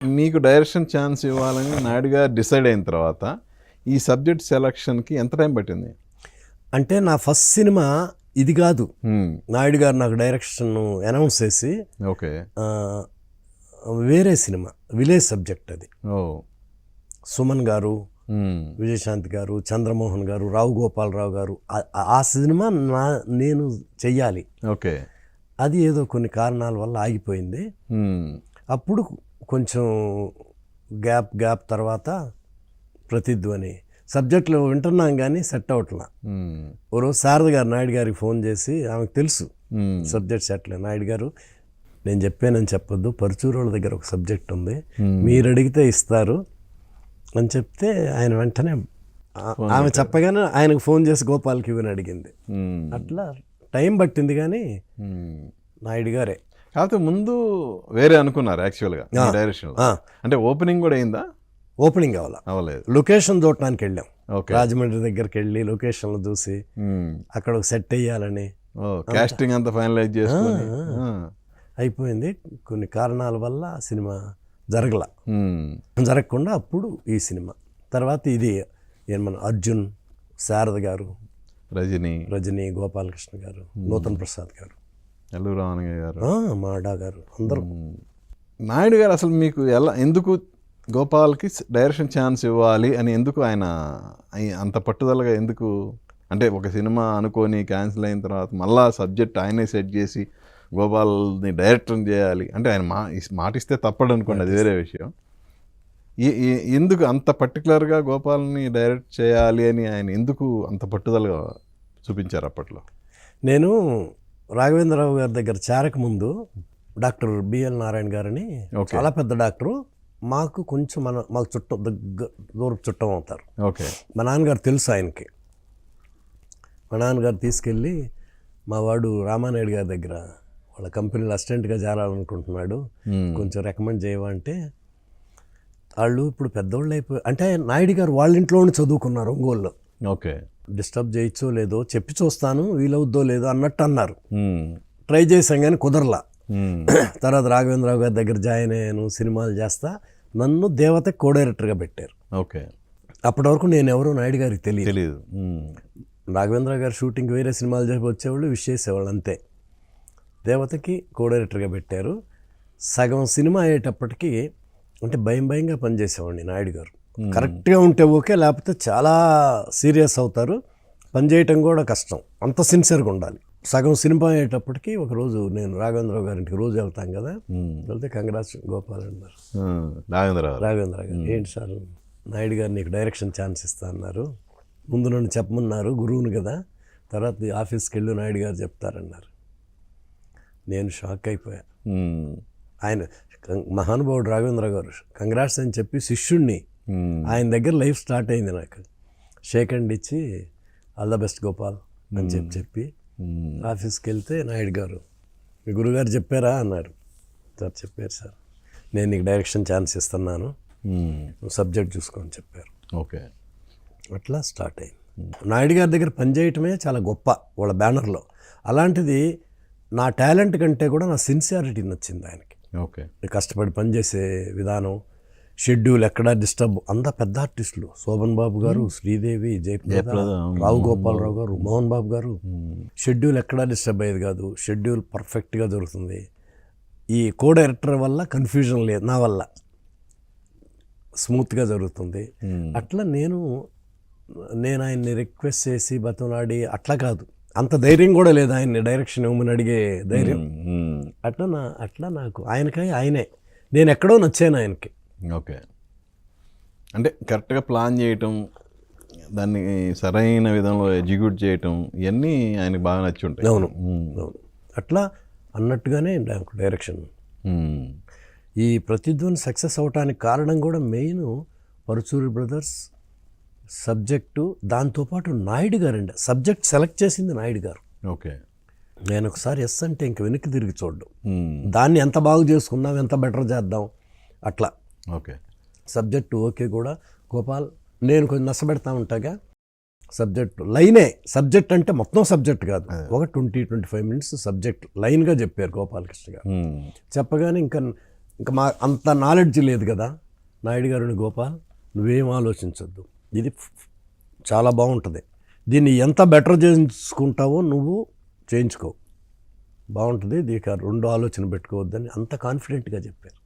మీకు direction chance ఇవ్వాలని నాయుడు గారు డిసైడ్ అయిన తర్వాత ఈ సబ్జెక్ట్ సెలక్షన్కి ఎంత టైం పట్టింది? అంటే నా ఫస్ట్ సినిమా ఇది కాదు. నాయుడు గారు నాకు డైరెక్షన్ అనౌన్స్ చేసి ఓకే వేరే సినిమా విలేజ్ సబ్జెక్ట్ అది. ఓ సుమన్ గారు, విజయశాంతి గారు, చంద్రమోహన్ గారు, రావు గోపాలరావు గారు, ఆ సినిమా నేను చెయ్యాలి. ఓకే అది ఏదో కొన్ని కారణాల వల్ల ఆగిపోయింది. అప్పుడు కొంచెం గ్యాప్ తర్వాత ప్రతిధ్వని సబ్జెక్టులు వింటున్నాం కానీ సెట్ అవట్లా. ఓ రోజు శారద గారు నాయుడు గారికి ఫోన్ చేసి, ఆమెకు తెలుసు సబ్జెక్ట్ సెట్లే, నాయుడు గారు నేను చెప్పానని చెప్పొద్దు, పరుచూరు వాళ్ళ దగ్గర ఒక సబ్జెక్ట్ ఉంది, మీరు అడిగితే ఇస్తారు అని చెప్తే ఆయన వెంటనే ఆమె చెప్పగానే ఆయనకు ఫోన్ చేసి గోపాల్కి ఇవని అడిగింది. అట్లా టైం పట్టింది కానీ నాయుడు గారే. కాకపోతే ముందు వేరే అనుకున్నారు యాక్చువల్గా డైరెక్షన్. అంటే ఓపెనింగ్ కూడా అయిందా? ఓపెనింగ్ అవ్వలేదు. లొకేషన్ చూడటానికి వెళ్ళాం. రాజమండ్రి దగ్గరికి వెళ్ళి లొకేషన్లు చూసి అక్కడ ఒక సెట్ వేయాలని కాస్టింగ్ అంతా ఫైనలైజ్ చేసుకొని అయిపోయింది. కొన్ని కారణాల వల్ల సినిమా జరగకుండా అప్పుడు ఈ సినిమా తర్వాత ఇది మన అర్జున్, శారద గారు, రజనీ, గోపాలకృష్ణ గారు, నూతన్ ప్రసాద్ గారు, ఎల్లూరు రామయ్య గారు, మాడా గారు, అందరూ. నాయుడు గారు అసలు మీకు ఎందుకు గోపాల్కి డైరెక్షన్ ఛాన్స్ ఇవ్వాలి అని ఎందుకు ఆయన అంత పట్టుదలగా ఎందుకు? అంటే ఒక సినిమా అనుకొని క్యాన్సిల్ అయిన తర్వాత మళ్ళా సబ్జెక్ట్ ఆయనే సెట్ చేసి గోపాల్ని డైరెక్టర్ చేయాలి అంటే ఆయన మాటిస్తే తప్పడు అనుకోండి, అది వేరే విషయం. ఎందుకు అంత పర్టికులర్గా గోపాల్ని డైరెక్ట్ చేయాలి అని ఆయన ఎందుకు అంత పట్టుదలగా చూపించారు అప్పట్లో? నేను రాఘవేంద్రరావు గారి దగ్గర చేరకముందు డాక్టర్ బిఎల్ నారాయణ గారని చాలా పెద్ద డాక్టరు, మాకు కొంచెం మాకు దూరపు చుట్టం అవుతారు. ఓకే, మా నాన్నగారు తెలుసు ఆయనకి. మా నాన్నగారు తీసుకెళ్ళి మా వాడు రామానాయుడు గారి దగ్గర వాళ్ళ కంపెనీలో అసిస్టెంట్గా చేరాలనుకుంటున్నాడు, కొంచెం రికమెండ్ చేయవా అంటే, వాళ్ళు ఇప్పుడు పెద్దోళ్ళు అయిపోయి, అంటే నాయుడు గారు వాళ్ళ ఇంట్లోనే చదువుకున్నారు ఒంగోలులో. ఓకే, డిస్టర్బ్ చేయొచ్చో లేదో చెప్పి చూస్తాను, వీలవుద్దో లేదో అన్నట్టు అన్నారు. ట్రై చేశాం కానీ కుదరలా. తర్వాత రాఘవేంద్రరావు గారి దగ్గర జాయిన్ అయ్యాను, సినిమాలు చేస్తా, నన్ను దేవత కో-డైరెక్టర్గా పెట్టారు. ఓకే, అప్పటి వరకు నేను ఎవరో నాయుడు గారికి తెలియదు. రాఘవేంద్రరావు గారు షూటింగ్ వేరే సినిమాలు చేసి వచ్చేవాళ్ళు, విష్ చేసేవాళ్ళు అంతే. దేవతకి కో-డైరెక్టర్గా పెట్టారు. సగం సినిమా అయ్యేటప్పటికి అంటే భయంగా పనిచేసేవాడిని. నాయుడు గారు కరెక్ట్గా ఉంటే ఓకే, లేకపోతే చాలా సీరియస్ అవుతారు, పనిచేయటం కూడా కష్టం, అంత సిన్సియర్గా ఉండాలి. సగం సినిమా అయ్యేటప్పటికి ఒకరోజు నేను రాఘవేంద్రరావు గారింటికి రోజు వెళ్తాం కదా, వెళ్తే కంగ్రాట్స్ గోపాల్ అన్నారు. రాఘవేంద్రరావు గారు, ఏంటి సార్ నాయుడు గారు నీకు డైరెక్షన్ ఛాన్స్ ఇస్తా అన్నారు, ముందు నన్ను చెప్పమన్నారు, గురువుని కదా, తర్వాత ఆఫీస్కి వెళ్ళు నాయుడు గారు చెప్తారన్నారు. నేను షాక్ అయిపోయా. ఆయన మహానుభావుడు రాఘవేంద్రరావు గారు కంగ్రాట్స్ అని చెప్పి శిష్యుణ్ణి, ఆయన దగ్గర లైఫ్ స్టార్ట్ అయింది. నాకు షేక్ హ్యాండ్ ఇచ్చి ఆల్ ద బెస్ట్ గోపాల్ అని చెప్పి ఆఫీస్కి వెళ్తే నాయుడు గారు, మీ గురుగారు చెప్పారా అన్నారు. సార్ చెప్పారు సార్, నేను నీకు డైరెక్షన్ ఛాన్స్ ఇస్తున్నాను, నువ్వు సబ్జెక్ట్ చూసుకోని చెప్పారు. ఓకే, అట్లా స్టార్ట్ అయింది. నాయుడు గారి దగ్గర పనిచేయటమే చాలా గొప్ప వాళ్ళ బ్యానర్లో. అలాంటిది నా టాలెంట్ కంటే కూడా నా సిన్సియారిటీ నచ్చింది ఆయనకి. ఓకే, కష్టపడి పనిచేసే విధానం, షెడ్యూల్ ఎక్కడా డిస్టర్బ్, అంత పెద్ద ఆర్టిస్టులు, శోభన్ బాబు గారు, శ్రీదేవి, జయప్రద, రావు గోపాలరావు గారు, మోహన్ బాబు గారు, షెడ్యూల్ ఎక్కడా డిస్టర్బ్ అయ్యేది కాదు, షెడ్యూల్ పర్ఫెక్ట్గా జరుగుతుంది. ఈ కో-డైరెక్టర్ వల్ల కన్ఫ్యూజన్ లేదు, నా వల్ల స్మూత్గా జరుగుతుంది. అట్లా నేను ఆయన్ని రిక్వెస్ట్ చేసి బతిమలాడి అట్లా కాదు, అంత ధైర్యం కూడా లేదు ఆయన్ని డైరెక్షన్ ఇవ్వమని అడిగే ధైర్యం. అట్లా నాకు ఆయనే నేను ఎక్కడో నచ్చాను ఆయనకి. ఓకే, అంటే కరెక్ట్గా ప్లాన్ చేయటం, దాన్ని సరైన విధంలో ఎగ్జిక్యూట్ చేయటం, ఇవన్నీ ఆయనకి బాగా నచ్చి ఉంటాయి. అవును, అట్లా అన్నట్టుగానే నాకు డైరెక్షన్. ఈ ప్రతిధ్వని సక్సెస్ అవటానికి కారణం కూడా మెయిన్ పరుచూరి బ్రదర్స్ సబ్జెక్టు, దాంతోపాటు నాయుడు గారండి. సబ్జెక్ట్ సెలెక్ట్ చేసింది నాయుడు గారు. ఓకే, నేను ఒకసారి ఎస్ అంటే ఇంక వెనక్కి తిరిగి చూడడం, దాన్ని ఎంత బాగు చేసుకుందాం, ఎంత బెటర్ చేద్దాం అట్లా. ఓకే, సబ్జెక్టు ఓకే కూడా గోపాల్, నేను కొంచెం నష్టపెడతా ఉంటాగా, సబ్జెక్టు లైనే, సబ్జెక్ట్ అంటే మొత్తం సబ్జెక్ట్ కాదు, ఒక 20-25 minutes సబ్జెక్ట్ లైన్గా చెప్పారు గోపాలకృష్ణ గారు. చెప్పగానే ఇంకా ఇంకా మా అంత నాలెడ్జ్ లేదు కదా. నాయుడు గారిని గోపాల్ నువ్వేం ఆలోచించొద్దు, ఇది చాలా బాగుంటుంది, దీన్ని ఎంత బెటర్ చేసుకుంటావో నువ్వు చేయించుకో, బాగుంటుంది, దీనికి రెండు ఆలోచన పెట్టుకోవద్దని అంత కాన్ఫిడెంట్గా చెప్పారు.